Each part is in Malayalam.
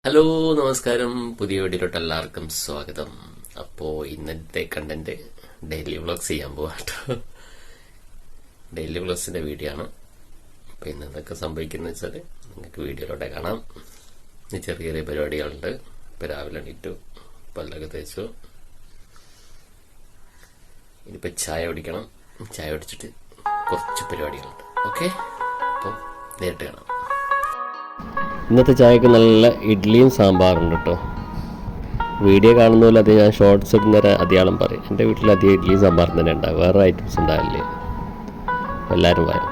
ഹലോ നമസ്കാരം, പുതിയ വീഡിയോയിലോട്ട് എല്ലാവർക്കും സ്വാഗതം. അപ്പോൾ ഇന്നത്തെ കണ്ടന്റ് ഡെയിലി വ്ളോഗ്സ് ചെയ്യാൻ പോവാട്ടോ. ഡെയിലി വ്ളോഗ്സിന്റെ വീഡിയോ ആണ്. അപ്പോൾ ഇന്ന് എന്തൊക്കെ സംഭവിക്കുന്നത് വെച്ചാൽ നിങ്ങൾക്ക് വീഡിയോയിലോട്ടെ കാണാം. ചെറിയ ചെറിയ പരിപാടികളുണ്ട്. ഇപ്പോൾ രാവിലെ എണീറ്റു, പല്ലൊക്കെ തേച്ചു, ഇനിയിപ്പോൾ ചായ കുടിക്കണം. ചായ കുടിച്ചിട്ട് കുറച്ച് പരിപാടികളുണ്ട്. ഓക്കെ, അപ്പോൾ നേരിട്ട് കാണാം. ഇന്നത്തെ ചായക്ക് നല്ല ഇഡ്ഡലിയും സാമ്പാറുണ്ട് കേട്ടോ. വീഡിയോ കാണുന്ന പോലെ അത് ഞാൻ ഷോർട്സ് ഇടുന്നവരെ അധികം പറയും. എൻ്റെ വീട്ടിൽ അധികം ഇഡ്ഡലിയും സാമ്പാറും തന്നെ ഉണ്ടാവും, വേറെ ഐറ്റംസ് ഉണ്ടാവില്ലേ. എല്ലാവരും വരും.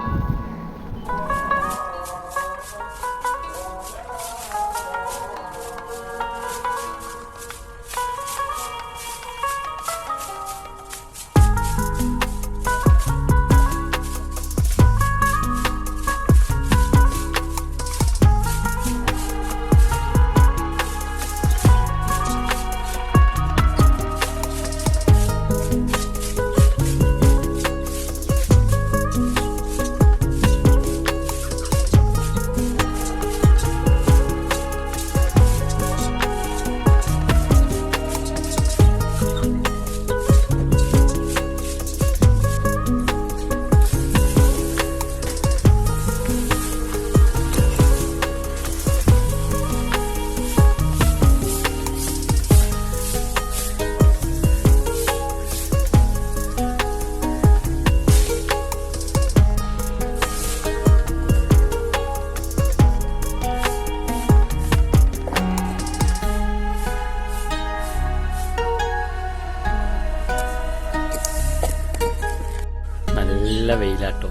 നല്ല വെയിലാട്ടോ.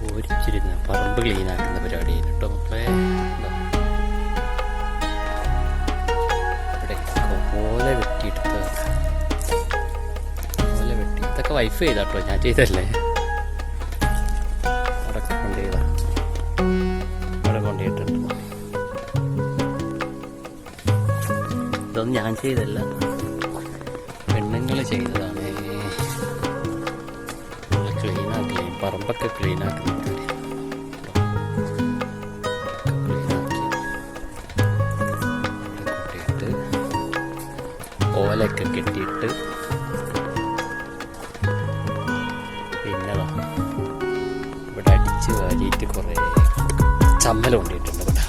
ഓരിച്ചിരുന്ന് പറമ്പ് ക്ലീൻ ആക്കുന്ന പരിപാടി കേട്ടോ മക്കളെ. ഇവിടെ ഓല വെട്ടിയെടുത്ത ഇതൊക്കെ വൈഫ് ചെയ്താട്ടോ, ഞാൻ ചെയ്തല്ലേ. അവിടെ കൊണ്ടുപോയതാ, അവിടെ കൊണ്ടുപോയിട്ടുണ്ട്. ഇതൊന്നും ഞാൻ ചെയ്തല്ല, പെണ്ണുങ്ങൾ ചെയ്തതാണ്. പറമ്പൊക്കെ ക്ലീൻ ആക്കുന്നുണ്ട്. കൂട്ടിയിട്ട് ഓലൊക്കെ കെട്ടിയിട്ട് പിന്നെ ഇവിടെ അടിച്ച് വാരിയിട്ട് കുറേ ചമ്മൽ കൊണ്ടിട്ടുണ്ട്. ഇവിടെ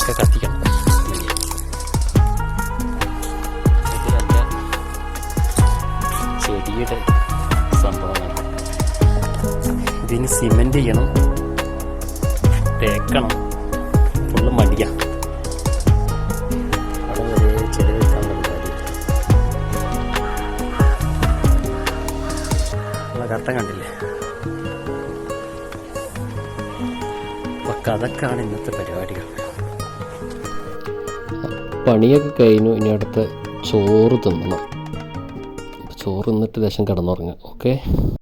ഒക്കെ കത്തിക്കണം. ഇത് നല്ല ചെടിയുടെ സംഭവമാണ്. ഇതിന് സിമെന്റ് ചെയ്യണം, തേക്കണം, ഫുള്ള് മടിയാ. അവിടെ വരെ ചെലവെടുക്കാനുള്ള പരിപാടി. കട്ട കണ്ടില്ലേ. അപ്പൊ അതൊക്കെയാണ് ഇന്നത്തെ പരിപാടികൾ. പണിയൊക്കെ കഴിഞ്ഞു. ഇനി അടുത്ത് ചോറ് തിന്നണം. ചോറ് തിന്നിട്ട് ലേശം കിടന്നുറങ്ങാം. ഓക്കെ.